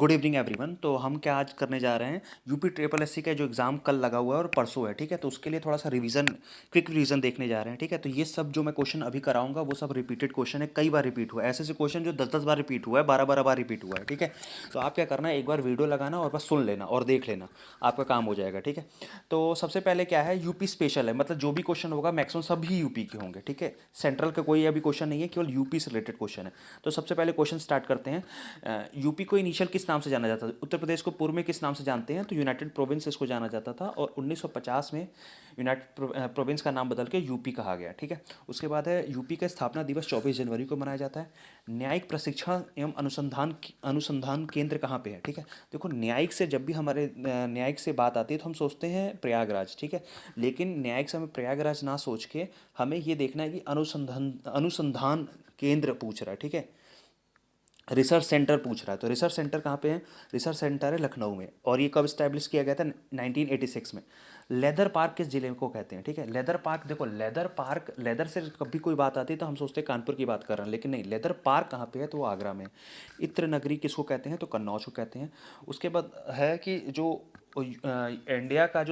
Good evening everyone. तो हम क्या आज करने जा रहे हैं, यूपी ट्रिपल एससी का जो एग्ज़ाम कल लगा हुआ है और परसों है, ठीक है। तो उसके लिए थोड़ा सा रिवीजन, क्विक रिवीजन देखने जा रहे हैं, ठीक है। तो ये सब जो मैं क्वेश्चन अभी कराऊंगा वो सब रिपीटेड क्वेश्चन है, कई बार रिपीट हुआ है। ऐसे ऐसे क्वेश्चन जो 10-10 बार रिपीट हुआ है, 12-12 बार रिपीट हुआ है, ठीक है। तो आप क्या करना है, एक बार वीडियो लगाना और बस सुन लेना और देख लेना, आपका काम हो जाएगा, ठीक है। तो सबसे पहले क्या है, यूपी स्पेशल है, मतलब जो भी क्वेश्चन होगा मैक्सिमम सभी यूपी के होंगे, ठीक है। सेंट्रल का कोई अभी क्वेश्चन नहीं है, केवल यूपी से रिलेटेड क्वेश्चन है। तो सबसे पहले क्वेश्चन स्टार्ट करते हैं। यूपी को इनिशियल किस नाम से जाना जाता था? उत्तर प्रदेश को पूर्व में किस नाम से जानते हैं? तो यूनाइटेड प्रोविंस इसको जाना जाता था, और 1950 में यूनाइटेड प्रोविंस का नाम बदल के यूपी कहा गया, ठीक है। उसके बाद है, यूपी का स्थापना दिवस 24 जनवरी को मनाया जाता है। न्यायिक प्रशिक्षण एवं अनुसंधान अनुसंधान केंद्र कहाँ पे है? ठीक है। देखो, न्यायिक से जब भी हमारे न्यायिक से बात आती है तो हम सोचते हैं प्रयागराज, ठीक है। लेकिन न्यायिक से हमें प्रयागराज ना सोच के हमें ये देखना है कि अनुसंधान अनुसंधान केंद्र पूछ रहा है, ठीक है। रिसर्च सेंटर पूछ रहा है, तो रिसर्च सेंटर कहाँ पे है? रिसर्च सेंटर है लखनऊ में, और ये कब स्टैब्लिश किया गया था? 1986 में। लेदर पार्क किस जिले को कहते हैं? ठीक है, लेदर पार्क, देखो लेदर पार्क, लेदर से कभी कोई बात आती है तो हम सोचते हैं कानपुर की बात कर रहे हैं, लेकिन नहीं, लेदर पार्क कहाँ पे है? तो वो आगरा में है। इत्र नगरी किसको कहते हैं? तो कन्नौज को कहते हैं। उसके बाद है कि जो इंडिया का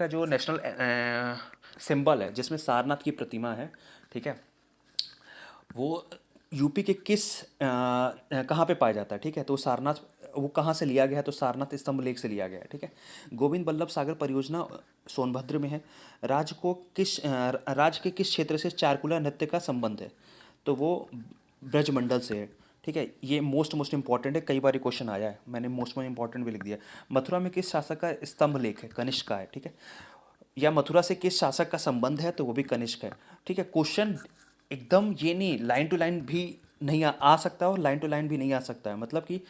जो नेशनल सिंबल है, जिसमें सारनाथ की प्रतिमा है, ठीक है, वो यूपी के किस कहाँ पे पाया जाता है? ठीक है, तो सारनाथ, वो कहाँ से लिया गया है? तो सारनाथ स्तंभ लेक से लिया गया है, ठीक है। गोविंद बल्लभ सागर परियोजना सोनभद्र में है। राज्य के किस क्षेत्र से चारकुला नृत्य का संबंध है? तो वो ब्रजमंडल से है, ठीक है। ये मोस्ट इंपॉर्टेंट है, कई बार क्वेश्चन आया है, मैंने मोस्ट इंपॉर्टेंट भी लिख दिया। मथुरा में किस शासक का स्तंभ लेख है? कनिष्क का है, ठीक है। या मथुरा से किस शासक का संबंध है? तो वो भी कनिष्क है, ठीक है। क्वेश्चन एकदम ये नहीं, लाइन टू लाइन भी नहीं आ सकता और लाइन टू लाइन भी नहीं आ सकता है, मतलब कि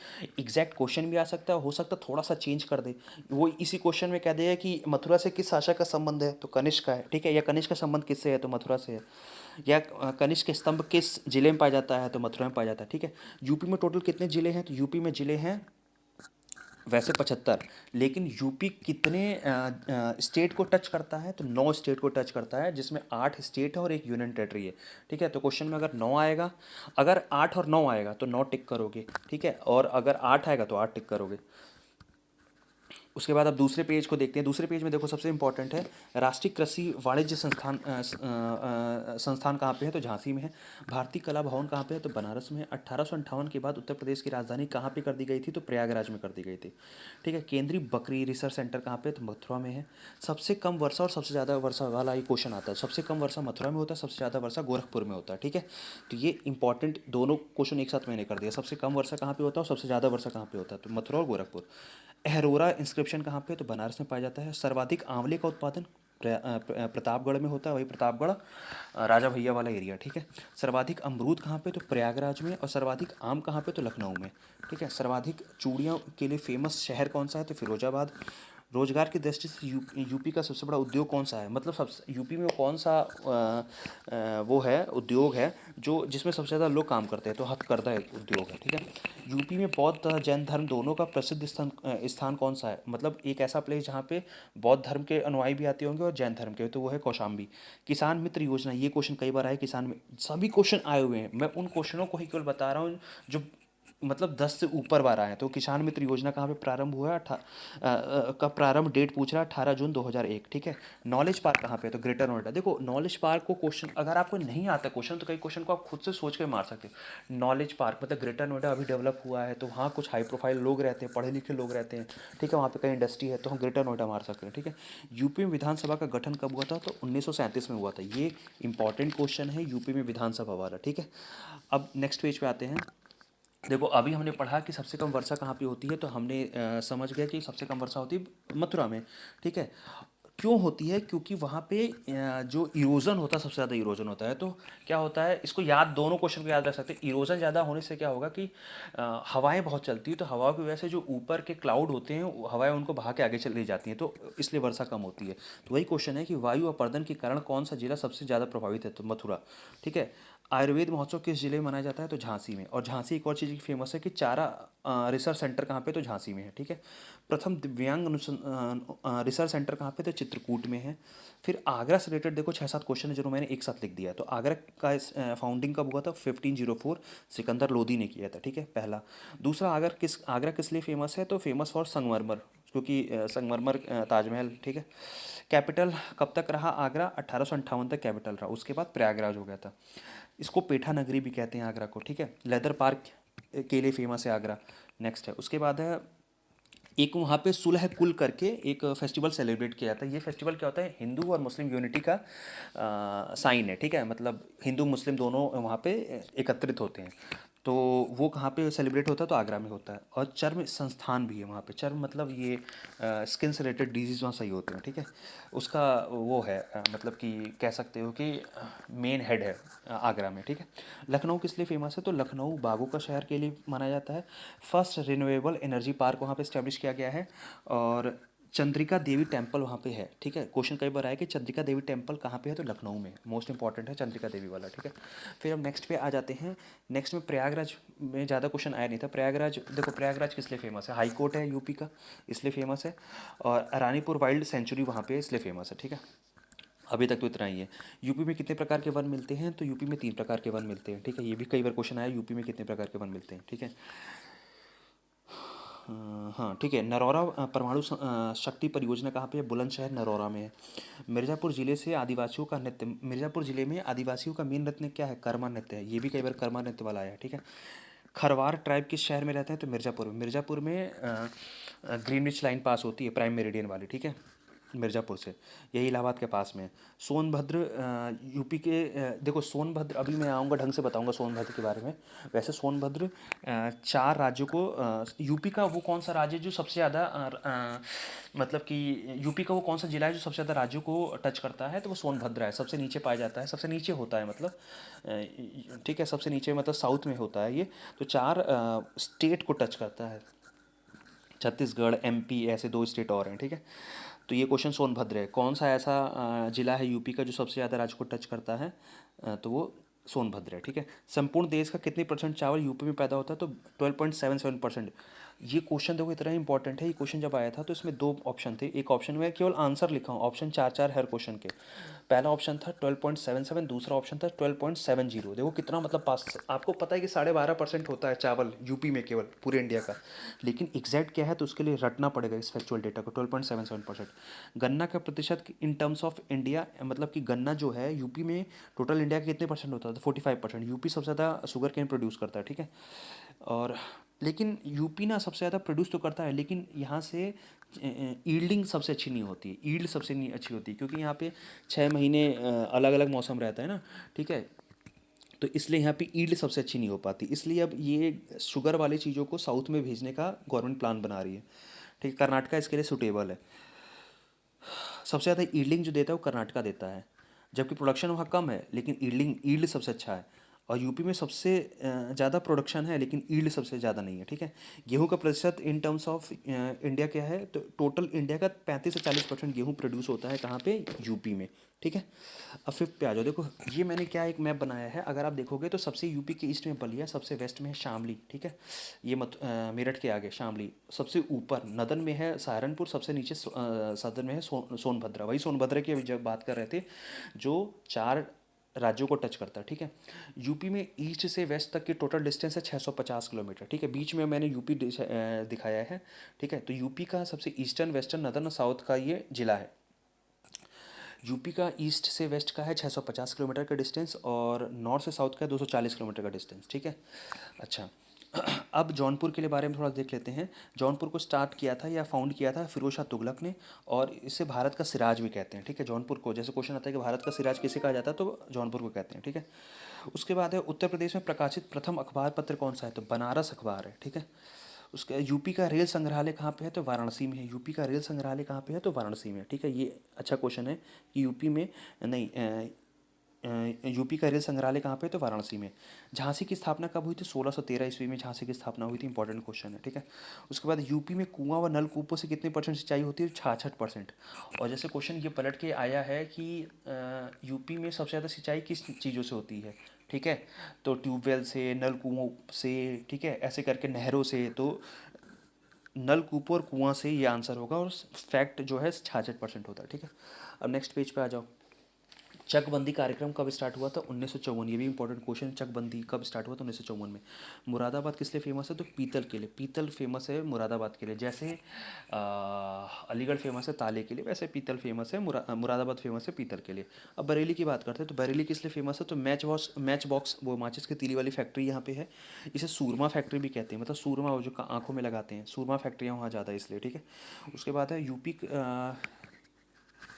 एग्जैक्ट क्वेश्चन भी आ सकता है, हो सकता है थोड़ा सा चेंज कर दे। वो इसी क्वेश्चन में कह देगा कि मथुरा से किस शासक का संबंध है? तो कनिष्क का है, ठीक है। या कनिष्क का संबंध किससे है? तो मथुरा से है। या कनिष्क के स्तंभ किस जिले में पाया जाता है? तो मथुरा में पाया जाता है, ठीक है। यूपी में टोटल कितने जिले हैं? तो यूपी में जिले हैं वैसे 75, लेकिन यूपी कितने स्टेट को टच करता है? तो 9 स्टेट को टच करता है, जिसमें 8 स्टेट है और एक यूनियन टेरिटरी है, ठीक है। तो क्वेश्चन में अगर 9 आएगा, अगर 8 और 9 आएगा तो 9 टिक करोगे, ठीक है, और अगर 8 आएगा तो 8 टिक करोगे। उसके बाद अब दूसरे पेज को देखते हैं। दूसरे पेज में देखो, सबसे इंपॉर्टेंट है, राष्ट्रीय कृषि वाणिज्य संस्थान कहाँ पे है? तो झांसी में है। भारतीय कला भवन कहाँ पे है? तो बनारस में है। 1858 के बाद उत्तर प्रदेश की राजधानी कहाँ पे कर दी गई थी? तो प्रयागराज में कर दी गई थी, ठीक है। केंद्रीय बकरी रिसर्च सेंटर कहाँ पे है? तो मथुरा में है। सबसे कम वर्षा और सबसे ज़्यादा वर्षा वाला ये क्वेश्चन आता है। सबसे कम वर्षा मथुरा में होता है, सबसे ज़्यादा वर्षा गोरखपुर में होता है, ठीक है। तो ये इंपॉर्टेंट दोनों क्वेश्चन एक साथ मैंने कर दिया। सबसे कम वर्षा कहाँ पे होता है और सबसे ज़्यादा वर्षा कहाँ पे होता है? तो मथुरा और गोरखपुर। अहरोरा इंस्क्रिप्शन कहाँ पे है? तो बनारस में पाया जाता है। सर्वाधिक आंवले का उत्पादन प्रतापगढ़ में होता है, वही प्रतापगढ़ राजा भैया वाला एरिया, ठीक है। सर्वाधिक अमरूद कहाँ पे? तो प्रयागराज में। और सर्वाधिक आम कहाँ पे? तो लखनऊ में, ठीक है। सर्वाधिक चूड़ियों के लिए फेमस शहर कौन सा है? तो फिरोजाबाद। रोजगार की दृष्टि से यूपी का सबसे बड़ा उद्योग कौन सा है? मतलब सब यूपी में कौन सा वो है, उद्योग है जो जिसमें सबसे ज़्यादा लोग काम करते हैं? तो हथकरघा उद्योग है, ठीक है। यूपी में बौद्ध तथा जैन धर्म दोनों का प्रसिद्ध स्थान कौन सा है? मतलब एक ऐसा प्लेस जहाँ पे बौद्ध धर्म के अनुयायी भी आते होंगे और जैन धर्म के, तो वो है कौशाम्बी। किसान मित्र योजना, ये क्वेश्चन कई बार आए, सभी क्वेश्चन आए हुए हैं, मैं उन क्वेश्चनों को ही केवल बता रहा हूँ जो मतलब 10 से ऊपर बार आए हैं। तो किसान मित्र योजना कहाँ पे प्रारंभ हुआ है? का प्रारंभ डेट पूछ रहा है, 18 जून 2001, ठीक है। नॉलेज पार्क कहाँ पे है? तो ग्रेटर नोएडा। देखो, नॉलेज पार्क को क्वेश्चन अगर आपको नहीं आता क्वेश्चन, तो कई क्वेश्चन को आप खुद से सोच के मार सकते हो। नॉलेज पार्क मतलब ग्रेटर नोएडा अभी डेवलप हुआ है, तो वहाँ कुछ हाई प्रोफाइल लोग रहते हैं, पढ़े लिखे लोग रहते हैं, ठीक है, वहाँ पे कई इंडस्ट्री है, तो हम ग्रेटर नोएडा मार सकते हैं, ठीक है। यूपी में विधानसभा का गठन कब हुआ था? तो 1937 में हुआ था। ये इंपॉर्टेंट क्वेश्चन है यूपी में विधानसभा वाला, ठीक है। अब नेक्स्ट पेज पे आते हैं। देखो, अभी हमने पढ़ा कि सबसे कम वर्षा कहाँ पे होती है, तो हमने समझ गया कि सबसे कम वर्षा होती है मथुरा में, ठीक है। क्यों होती है? क्योंकि वहाँ पे जो इरोजन होता है, सबसे ज़्यादा इरोजन होता है। तो क्या होता है, इसको याद, दोनों क्वेश्चन को याद रख सकते हैं। इरोजन ज़्यादा होने से क्या होगा कि हवाएं बहुत चलती है, तो हवाओं की वजह से जो ऊपर के क्लाउड होते हैं, हवाएं उनको बहा के आगे चली जाती हैं, तो इसलिए वर्षा कम होती है। तो वही क्वेश्चन है कि वायु अपर्दन के कारण कौन सा जिला सबसे ज़्यादा प्रभावित है? तो मथुरा, ठीक है। आयुर्वेद महोत्सव किस जिले में मनाया जाता है? तो झांसी में। और झांसी एक और चीज़ की फेमस है कि चारा रिसर्च सेंटर कहाँ पे? तो झांसी में है, ठीक है। प्रथम दिव्यांग रिसर्च सेंटर कहाँ पे? तो चित्रकूट में है। फिर आगरा से रिलेटेड देखो 6-7 क्वेश्चन है जो मैंने एक साथ लिख दिया। तो आगरा का फाउंडिंग कब हुआ था? 1504, सिकंदर लोदी ने किया था, ठीक है, पहला। दूसरा, आगरा किस लिए फेमस है? तो फेमस फॉर संगमरमर, क्योंकि संगमरमर ताजमहल, ठीक है। कैपिटल कब तक रहा आगरा? 1858 तक कैपिटल रहा, उसके बाद प्रयागराज हो गया था। इसको पेठा नगरी भी कहते हैं आगरा को, ठीक है। लेदर पार्क के लिए फेमस है आगरा। नेक्स्ट है, उसके बाद है एक वहाँ पे सुलह कुल करके एक फेस्टिवल सेलिब्रेट किया जाता है। ये फेस्टिवल क्या होता है? हिंदू और मुस्लिम यूनिटी का साइन है, ठीक है। मतलब हिंदू मुस्लिम दोनों वहाँ पे एकत्रित होते हैं। तो वो कहाँ पे सेलिब्रेट होता है? तो आगरा में होता है। और चर्म संस्थान भी है वहाँ पे। चर्म मतलब ये स्किन से रिलेटेड डिजीज़ वहाँ सही होते हैं, ठीक है। उसका वो है मतलब कि कह सकते हो कि मेन हेड है आगरा में, ठीक है। लखनऊ किस लिए फेमस है? तो लखनऊ बागों का शहर के लिए माना जाता है। फर्स्ट रिन्यूएबल एनर्जी पार्क वहाँ पे इस्टेब्लिश किया गया है। और चंद्रिका देवी टेम्पल वहाँ पे है, ठीक है। क्वेश्चन कई बार आया कि चंद्रिका देवी टेम्पल कहाँ पे है? तो लखनऊ में। मोस्ट इंपॉर्टेंट है चंद्रिका देवी वाला, ठीक है। फिर हम नेक्स्ट पे आ जाते हैं। नेक्स्ट में प्रयागराज में ज़्यादा क्वेश्चन आया नहीं था। प्रयागराज देखो, प्रयागराज किस लिए फेमस है? हाई कोर्ट है यूपी का, इसलिए फेमस है। और रानीपुर वाइल्ड सेंचुरी वहाँ पे इसलिए फेमस है, ठीक है। अभी तक तो इतना ही है। यूपी में कितने प्रकार के वन मिलते हैं? तो यूपी में 3 प्रकार के वन मिलते हैं, ठीक है। ये भी कई बार क्वेश्चन आया, यूपी में कितने प्रकार के वन मिलते हैं, ठीक है। हाँ, ठीक है। नरौरा परमाणु शक्ति परियोजना कहाँ पे है? बुलंदशहर नरौरा में है। मिर्ज़ापुर ज़िले से आदिवासियों का नृत्य, मिर्ज़ापुर ज़िले में आदिवासियों का मेन नृत्य क्या है? कर्मा नृत्य है। ये भी कई बार कर्मा नृत्य वाला आया है, ठीक है। खरवार ट्राइब किस शहर में रहते हैं? तो मिर्ज़ापुर में। मिर्ज़ापुर में ग्रीनविच लाइन पास होती है, प्राइम मेरिडियन वाली, ठीक है, मिर्ज़ापुर से। यही इलाहाबाद के पास में है। सोनभद्र यूपी के देखो सोनभद्र, अभी मैं आऊँगा ढंग से बताऊँगा सोनभद्र के बारे में। वैसे सोनभद्र 4 राज्यों को यूपी का वो कौन सा राज्य है जो सबसे ज़्यादा मतलब कि यूपी का वो कौन सा जिला है जो सबसे ज़्यादा राज्यों को टच करता है? तो वो सोनभद्र है। सबसे नीचे पाया जाता है, सबसे नीचे होता है मतलब ठीक है, सबसे नीचे मतलब साउथ में होता है ये। तो 4 स्टेट को टच करता है। छत्तीसगढ़, एमपी, ऐसे 2 स्टेट और हैं, ठीक है। तो ये क्वेश्चन सोनभद्र है। कौन सा ऐसा जिला है यूपी का जो सबसे ज़्यादा राज्य को टच करता है? तो वो सोनभद्र है, ठीक है। संपूर्ण देश का कितने परसेंट चावल यूपी में पैदा होता है? तो 12.77%। ये क्वेश्चन देखो इतना इंपॉर्टेंट है। ये क्वेश्चन जब आया था तो इसमें 2 ऑप्शन थे। एक ऑप्शन में केवल आंसर लिखा हूँ, ऑप्शन 4-4 हर क्वेश्चन के। पहला ऑप्शन था 12.77, दूसरा ऑप्शन था 12.70। देखो कितना मतलब पास। आपको पता है कि 12.5% होता है चावल यूपी में केवल पूरे इंडिया का, लेकिन एग्जैक्ट क्या है तो उसके लिए रटना पड़ेगा इस फैक्चुअल डेटा को। 12.77%। गन्ना का प्रतिशत इन टर्म्स ऑफ इंडिया, मतलब कि गन्ना जो है यूपी में टोटल इंडिया के कितने परसेंट होता है? तो 45%। यूपी सबसे ज़्यादा शुगर केन प्रोड्यूस करता है, ठीक है। और लेकिन यूपी ना सबसे ज़्यादा प्रोड्यूस तो करता है, लेकिन यहाँ से ईल्डिंग सबसे अच्छी नहीं होती है। ईल्ड सबसे नहीं अच्छी होती, क्योंकि यहाँ पे 6 महीने अलग अलग मौसम रहता है ना, ठीक है। तो इसलिए यहाँ पे ईल्ड सबसे अच्छी नहीं हो पाती। इसलिए अब ये शुगर वाली चीज़ों को साउथ में भेजने का गवर्नमेंट प्लान बना रही है, ठीक है। कर्नाटका इसके लिए सुटेबल है। सबसे ज़्यादा ईल्डिंग जो देता है वो कर्नाटका देता है, जबकि प्रोडक्शन वहाँ कम है लेकिन ईल्ड सबसे अच्छा है। और यूपी में सबसे ज़्यादा प्रोडक्शन है लेकिन ईल्ड सबसे ज़्यादा नहीं है, ठीक है। गेहूं का प्रतिशत इन टर्म्स ऑफ इंडिया क्या है? तो टोटल इंडिया का 35 से 40% गेहूं प्रोड्यूस होता है कहाँ पे? यूपी में, ठीक है। अब फिफ्थ पे आ जाओ। देखो ये मैंने क्या एक मैप बनाया है, अगर आप देखोगे तो सबसे यूपी के ईस्ट में बलिया, सबसे वेस्ट में है शामली, ठीक है। ये मेरठ के आगे शामली, सबसे ऊपर नदन में है सहारनपुर, सबसे नीचे सदन में है सोनभद्र। वही सोनभद्र की अभी जब बात कर रहे थे, जो 4 राज्यों को टच करता है, ठीक है। यूपी में ईस्ट से वेस्ट तक की टोटल डिस्टेंस है 650 किलोमीटर, ठीक है। बीच में मैंने यूपी दिखाया है, ठीक है। तो यूपी का सबसे ईस्टर्न, वेस्टर्न, नदर्न और साउथ का ये जिला है। यूपी का ईस्ट से वेस्ट का है 650 किलोमीटर का डिस्टेंस, और नॉर्थ से साउथ का है 240 किलोमीटर का डिस्टेंस, ठीक है। अच्छा, अब जौनपुर के लिए बारे में थोड़ा देख लेते हैं। जौनपुर को स्टार्ट किया था या फाउंड किया था फिरोज शाह तुगलक ने, और इसे भारत का सिराज भी कहते हैं, ठीक है। जौनपुर को, जैसे क्वेश्चन आता है कि भारत का सिराज किसे कहा जाता है, तो जौनपुर को कहते हैं, ठीक है। उसके बाद है उत्तर प्रदेश में प्रकाशित प्रथम अखबार पत्र कौन सा है? तो बनारस अखबार है, ठीक है। उसके यूपी का रेल संग्रहालय कहाँ पे है? तो वाराणसी में है। यूपी का रेल संग्रहालय कहाँ पे है? तो वाराणसी में है, ठीक है। ये अच्छा क्वेश्चन है कि यूपी में नहीं, यूपी का रेल संग्रहालय कहाँ पे है? तो वाराणसी में। झांसी की स्थापना कब हुई थी? 1613 ईस्वी में झांसी की स्थापना हुई थी। इंपॉर्टेंट क्वेश्चन है, ठीक है। उसके बाद यूपी में कुआं व नलकूपों से कितने परसेंट सिंचाई होती है? 66%। और जैसे क्वेश्चन ये पलट के आया है कि यूपी में सबसे ज़्यादा सिंचाई किस चीज़ों से होती है, ठीक है। तो ट्यूबवेल से, नल कुओं से, ठीक है, ऐसे करके नहरों से, तो नलकूप और कुआं से ये आंसर होगा, और फैक्ट जो है 66% होता है, ठीक है। अब नेक्स्ट पेज पे आ जाओ। चकबंदी कार्यक्रम कब स्टार्ट हुआ था? 1954। ये भी इंपॉर्टेंट क्वेश्चन है, चकबंदी कब स्टार्ट हुआ था? 1954 में। मुरादाबाद किस लिए फेमस है? तो पीतल के लिए। पीतल फेमस है मुरादाबाद के लिए, जैसे अलीगढ़ फेमस है ताले के लिए, वैसे पीतल फेमस है, मुरादाबाद फेमस है पीतल के लिए। अब बरेली की बात करते हैं, तो बरेली किस लिए फेमस है? तो मैच बॉक्स, वो माचिस की तीली वाली फैक्ट्री यहाँ पे है। इसे सूरमा फैक्ट्री भी कहते हैं, मतलब सूरमा वो जो आंखों में लगाते हैं, सूरमा फैक्ट्रियाँ वहाँ ज़्यादा है इसलिए, ठीक है। उसके बाद है यूपी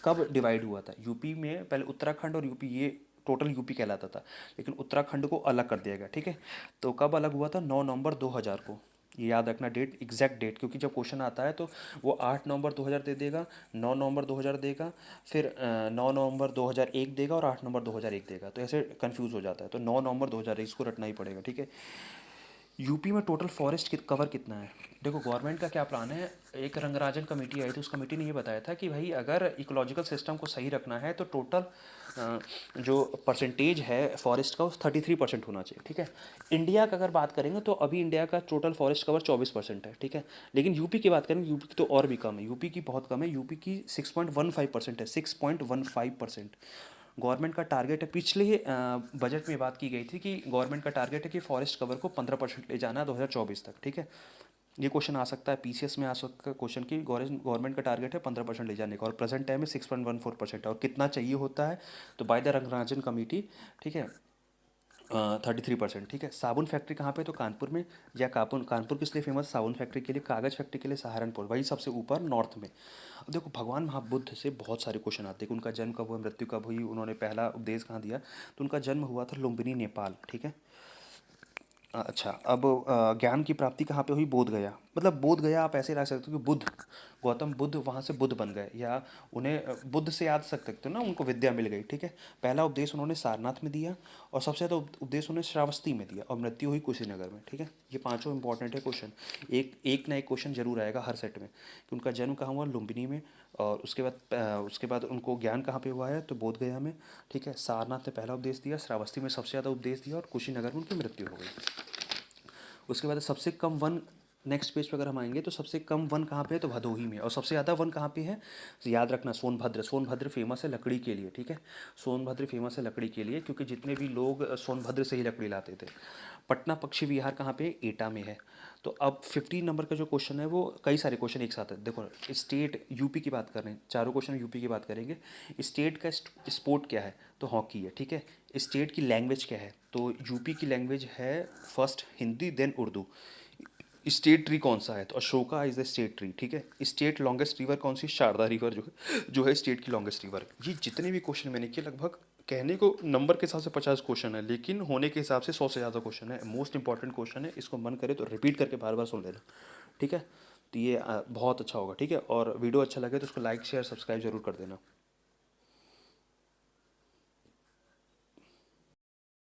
कब डिवाइड हुआ था? यूपी में पहले उत्तराखंड और यूपी, ये टोटल यूपी कहलाता था, लेकिन उत्तराखंड को अलग कर दिया गया, ठीक है। तो कब अलग हुआ था? 9 नवंबर 2000 को। ये याद रखना डेट, एग्जैक्ट डेट, क्योंकि जब क्वेश्चन आता है तो वो 8 नवंबर 2000 दे देगा, 9 नवंबर 2000 देगा, फिर 9 नवंबर 2001 देगा और 8 नवंबर 2001 देगा, तो ऐसे कंफ्यूज हो जाता है। तो 9 नवंबर 2001 इसको रटना ही पड़ेगा, ठीक है। यूपी में टोटल फॉरेस्ट कवर कितना है? देखो गवर्नमेंट का क्या प्लान है, एक रंगराजन कमेटी आई थी, उस कमेटी ने ये बताया था कि भाई अगर इकोलॉजिकल सिस्टम को सही रखना है तो टोटल जो परसेंटेज है फॉरेस्ट का वो 33% होना चाहिए, ठीक है। इंडिया का अगर बात करेंगे तो अभी इंडिया का टोटल फॉरेस्ट कवर 24% है, ठीक है। लेकिन यूपी की बात करेंगे, यूपी की तो और भी कम है, यूपी की बहुत कम है, यूपी की 6.15% है, 6.15%। गवर्नमेंट का टारगेट है, पिछले बजट में बात की गई थी कि गवर्नमेंट का टारगेट है कि फॉरेस्ट कवर को 15% ले जाना है 2024 तक, ठीक है। ये क्वेश्चन आ सकता है, पीसीएस में आ सकता है क्वेश्चन की, गवर्नमेंट का टारगेट है 15% ले जाने का, और प्रेजेंट टाइम में 6.14% है, और कितना चाहिए होता है? तो बाय द रंगराजन कमेटी, ठीक है, 33%, ठीक है। साबुन फैक्ट्री कहाँ पे? तो कानपुर में। या कानपुर किस लिए फेमस? साबुन फैक्ट्री के लिए। कागज़ फैक्ट्री के लिए सहारनपुर, वही सबसे ऊपर नॉर्थ में। अब देखो भगवान महाबुद्ध से बहुत सारे क्वेश्न आते हैं कि उनका जन्म कब हुआ, मृत्यु कब हुई, उन्होंने पहला उपदेश कहाँ दिया? तो उनका जन्म हुआ था लुम्बिनी, नेपाल, ठीक है। अच्छा, अब ज्ञान की प्राप्ति कहाँ पे हुई? बोध गया। मतलब बोध गया आप ऐसे रख सकते हो कि बुद्ध, गौतम बुद्ध वहाँ से बुद्ध बन गए, या उन्हें बुद्ध से याद सकते हो ना, उनको विद्या मिल गई, ठीक है। पहला उपदेश उन्होंने सारनाथ में दिया, और सबसे ज़्यादा उपदेश उन्होंने श्रावस्ती में दिया, और मृत्यु हुई कुशीनगर में, ठीक है। ये पांचों इंपॉर्टेंट है क्वेश्चन, एक एक ना एक क्वेश्चन जरूर आएगा हर सेट में कि उनका जन्म कहाँ हुआ? लुम्बिनी में। और उसके बाद उनको ज्ञान कहाँ पे हुआ है? तो बोध गया में, ठीक है। सारनाथ ने पहला उपदेश दिया, श्रावस्ती में सबसे ज़्यादा उपदेश दिया, और कुशीनगर में उनकी मृत्यु हो गई। उसके बाद सबसे कम वन, नेक्स्ट पेज पे अगर हम आएंगे तो सबसे कम वन कहाँ पे है? तो भदोही में। और सबसे ज़्यादा वन कहाँ पे है? तो याद रखना सोनभद्र। सोनभद्र फेमस है लकड़ी के लिए, ठीक है। सोनभद्र फेमस है लकड़ी के लिए, क्योंकि जितने भी लोग सोनभद्र से ही लकड़ी लाते थे। पटना पक्षी विहार कहाँ पे? एटा में है। तो अब 15 नंबर का जो क्वेश्चन है, वो कई सारे क्वेश्चन एक साथ है। देखो स्टेट यूपी की बात कर रहे हैं, चारों क्वेश्चन यूपी की बात करेंगे। स्टेट का स्पोर्ट क्या है? तो हॉकी है, ठीक है। स्टेट की लैंग्वेज क्या है? तो यूपी की लैंग्वेज है first Hindi then Urdu. State tree कौन सा है? तो Ashoka is the state tree, ठीक है। स्टेट लॉन्गेस्ट रिवर कौन सी? शारदा रिवर जो है स्टेट की लॉन्गेस्ट रिवर। ये जितने भी क्वेश्चन मैंने किए, लगभग कहने को नंबर के हिसाब से 50 क्वेश्चन है, लेकिन होने के हिसाब से 100 से ज़्यादा क्वेश्चन है। मोस्ट इंपॉर्टेंट क्वेश्चन है, इसको मन करे तो रिपीट करके बार बार सुन लेना, ठीक है। तो ये बहुत अच्छा होगा, ठीक है। और वीडियो अच्छा लगे तो उसको लाइक शेयर सब्सक्राइब जरूर कर देना।